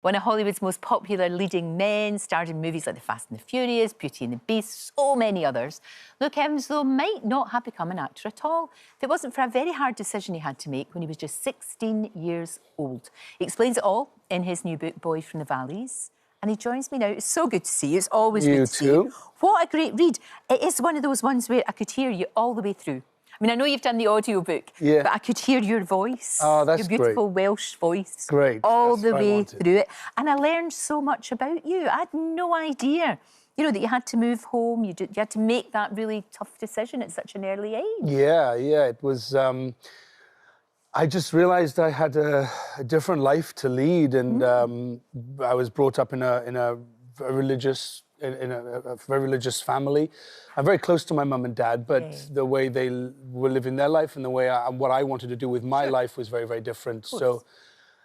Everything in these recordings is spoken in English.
One of Hollywood's most popular leading men, starred in movies like The Fast and the Furious, Beauty and the Beast, so many others. Luke Evans, though, might not have become an actor at all if it wasn't for a very hard decision he had to make when he was just 16 years old. He explains it all in his new book, Boy from the Valleys. And he joins me now. It's so good to see you. It's always good to see you. What a great read. It is one of those ones where I could hear you all the way through. I mean, I know you've done the audiobook, but I could hear your voice. Oh, that's your beautiful Welsh voice. Great. All the way through it. And I learned so much about you. I had no idea, you know, that you had to move home. You had to make that really tough decision at such an early age. Yeah. It was... I just realised I had a different life to lead, and I was brought up in a very religious family. I'm very close to my mum and dad, but the way they were living their life and the way what I wanted to do with my life was very, very different. So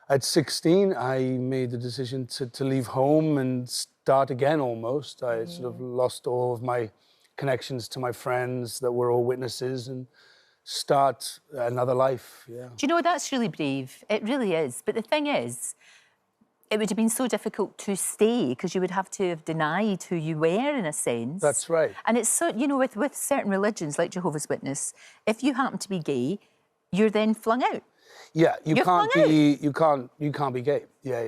at 16, I made the decision to leave home and start again almost. I sort of lost all of my connections to my friends that were all witnesses and start another life, Do you know, that's really brave. It really is. But the thing is, it would have been so difficult to stay because you would have to have denied who you were, in a sense. That's right. And it's so, you know, with certain religions like Jehovah's Witness, if you happen to be gay, you're then flung out. Yeah, you can't be gay. Yeah.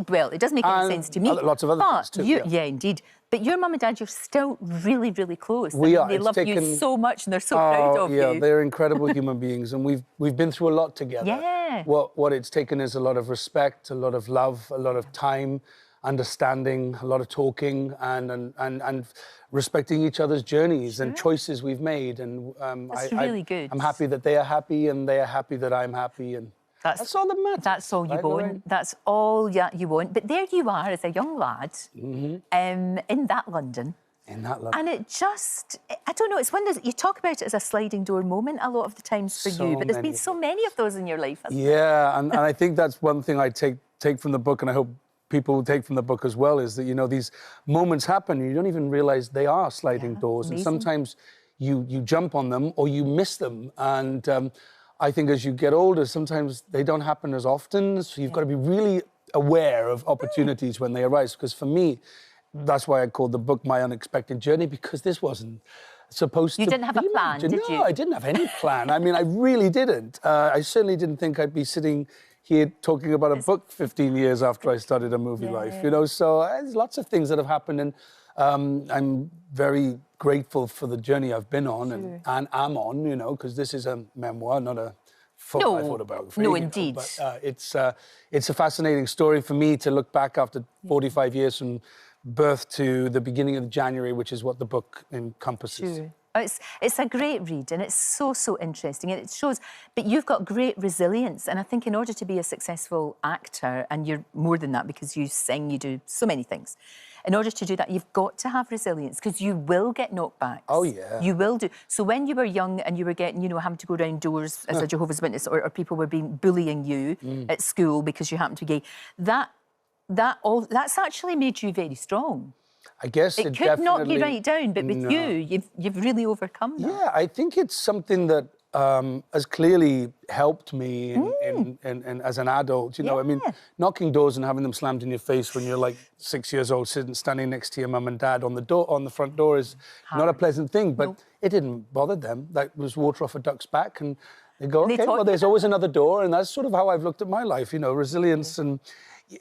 Well, it doesn't make any sense to me. Lots of other things too. Yeah, indeed. But your mum and dad, you're still really, really close. We are. They love you so much and they're so proud of you. Yeah, they're incredible human beings, and we've been through a lot together. Yeah. What it's taken is a lot of respect, a lot of love, a lot of time, understanding, a lot of talking, and respecting each other's journeys and choices we've made. And that's really good. I'm happy that they are happy, and they are happy that I'm happy, and that's all that matters. That's all you want. That's all you want. But there you are as a young lad in that London. In that London. And it just, I don't know, it's one of those, you talk about it as a sliding door moment a lot of the times for you, but there's been so many of those in your life, hasn't there? Yeah, and I think that's one thing I take from the book, and I hope people will take from the book as well, is that, you know, these moments happen and you don't even realise they are sliding doors. Amazing. And sometimes you jump on them or you miss them. And I think as you get older, sometimes they don't happen as often. So you've got to be really aware of opportunities when they arise. Because for me, that's why I called the book My Unexpected Journey, because this wasn't supposed to be... You didn't have a plan, did you? No, I didn't have any plan. I mean, I really didn't. I certainly didn't think I'd be sitting here talking about a book 15 years after I started a movie life, you know. So there's lots of things that have happened, and I'm very grateful for the journey I've been on and am on, you know, because this is a memoir, not a full-life autobiography. No, indeed. But it's a fascinating story for me to look back after 45 years from birth to the beginning of January, which is what the book encompasses. Sure. It's a great read, and it's so interesting, and it shows, but you've got great resilience, and I think in order to be a successful actor, and you're more than that because you sing, you do so many things, in order to do that, you've got to have resilience, because you will get knockbacks. Oh, yeah. You will do. So when you were young and you were getting, you know, having to go around doors as a Jehovah's Witness, or people were bullying you at school because you happened to be gay, that's actually made you very strong. I guess it could knock you right down, but with you've really overcome that. Yeah, I think it's something that has clearly helped me in as an adult. You know, I mean, knocking doors and having them slammed in your face when you're like 6 years old, standing next to your mum and dad on the front door is not a pleasant thing. But it didn't bother them. That was water off a duck's back, and they go, okay, well, there's always another door, and that's sort of how I've looked at my life. You know, resilience and.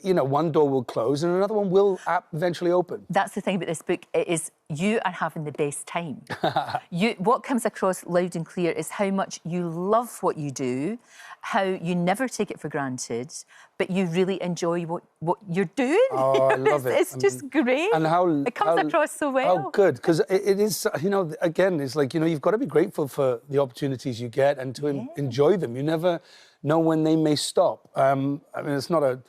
You know, one door will close and another one will eventually open. That's the thing about this book, is you are having the best time. What comes across loud and clear is how much you love what you do, how you never take it for granted, but you really enjoy what you're doing. Oh, I love it. It's just great. And how... It comes across so well. Oh, good, because it is, you know, again, it's like, you know, you've got to be grateful for the opportunities you get and to enjoy them. You never know when they may stop. I mean, it's not a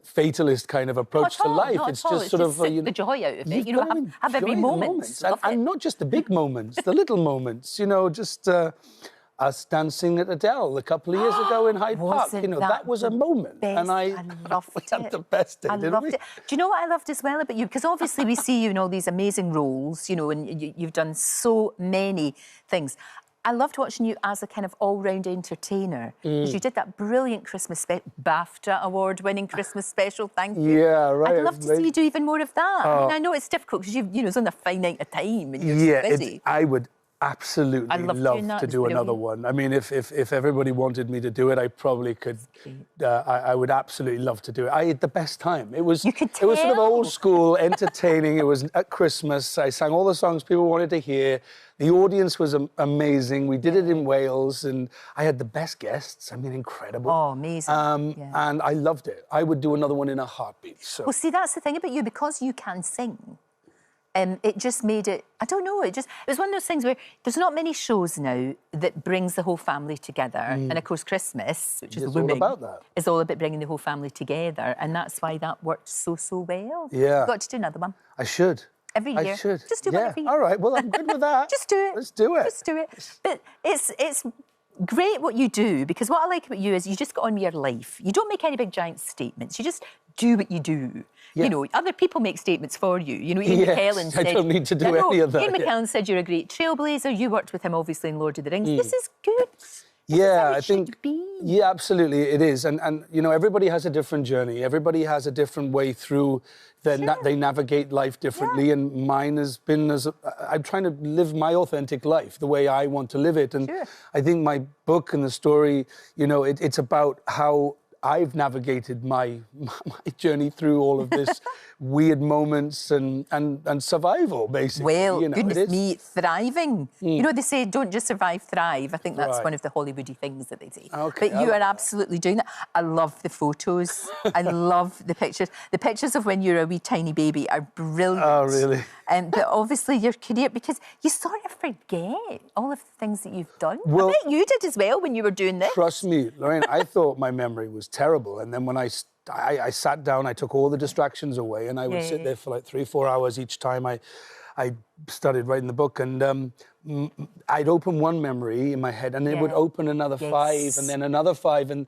fatalist kind of approach to life. It's just sort of the joy out of it. You know, have every moment. And not just the big moments, the little moments. You know, just us dancing at Adele a couple of years ago in Hyde Park. You know, that was a moment, and I loved it. Had the best day, didn't we? Do you know what I loved as well about you? Because obviously we see you in all these amazing roles, you know, and you've done so many things. I loved watching you as a kind of all-round entertainer. Because you did that brilliant Christmas BAFTA award-winning Christmas special. Thank you. Yeah, right. I'd love to see you do even more of that. I mean, I know it's difficult because it's on a finite of time and you're so busy. I would absolutely love to do another one. I mean, if everybody wanted me to do it, I probably could. I would absolutely love to do it. I had the best time. It was sort of old school, entertaining. It was at Christmas. I sang all the songs people wanted to hear. The audience was amazing. We did it in Wales, and I had the best guests. I mean, incredible. Oh, amazing. And I loved it. I would do another one in a heartbeat. So. Well, see, that's the thing about you, because you can sing. It just made it, I don't know, it was one of those things where there's not many shows now that brings the whole family together. And of course, Christmas, which is all about that. Is all about bringing the whole family together. And that's why that worked so well. Yeah. You've got to do another one. I should. Every year. I should. Just do one every year. All right, well, I'm good with that. Just do it. Let's do it. Just do it. But it's great what you do, because what I like about you is you just get on with your life. You don't make any big giant statements. You just do what you do. Yeah. You know, other people make statements for you. You know, Ian McKellen said... I don't need to do any of that. Ian McKellen said you're a great trailblazer. You worked with him, obviously, in Lord of the Rings. This is good. I think... Yeah, absolutely, it is. And you know, everybody has a different journey. Everybody has a different way through. They navigate life differently, and mine has been I'm trying to live my authentic life the way I want to live it. And I think my book and the story, you know, it's about how I've navigated my journey through all of this weird moments and survival, basically. Well, you know, goodness me, thriving. You know, they say don't just survive, thrive. I think that's one of the Hollywoody things that they say. Okay, but you are absolutely doing that. I love the photos. I love the pictures. The pictures of when you're a wee tiny baby are brilliant. Oh, really? But obviously your career, because you sort of forget all of the things that you've done. Well, I bet you did as well when you were doing this. Trust me, Lorraine, I thought my memory was terrible. And then when I sat down, I took all the distractions away, and I would sit there for like 3-4 hours each time I started writing the book. And I'd open one memory in my head, and it would open another 5, and then another 5. And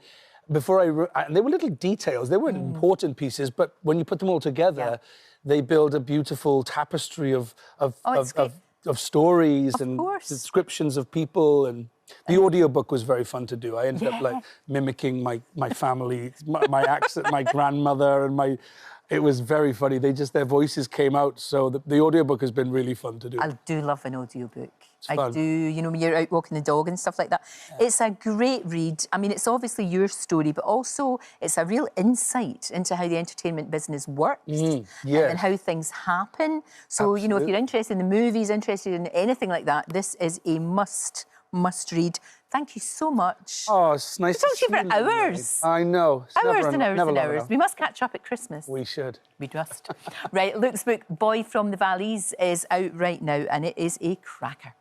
before and they were little details. They weren't important pieces, but when you put them all together, they build a beautiful tapestry of stories and descriptions of people. And the audiobook was very fun to do. I ended up like mimicking my family, my accent, my grandmother, and it was very funny. Their voices came out. So the audiobook has been really fun to do. I do love an audiobook. I do. You know, when you're out walking the dog and stuff like that. It's a great read. I mean, it's obviously your story, but also it's a real insight into how the entertainment business works and how things happen. So, you know, if you're interested in the movies, interested in anything like that, this is a must read. Thank you so much. Oh, it's nice to talk to you for hours. I know. Hours and hours and hours. We must catch up at Christmas. We should. We must. Right, Luke's book, Boy from the Valleys, is out right now, and it is a cracker.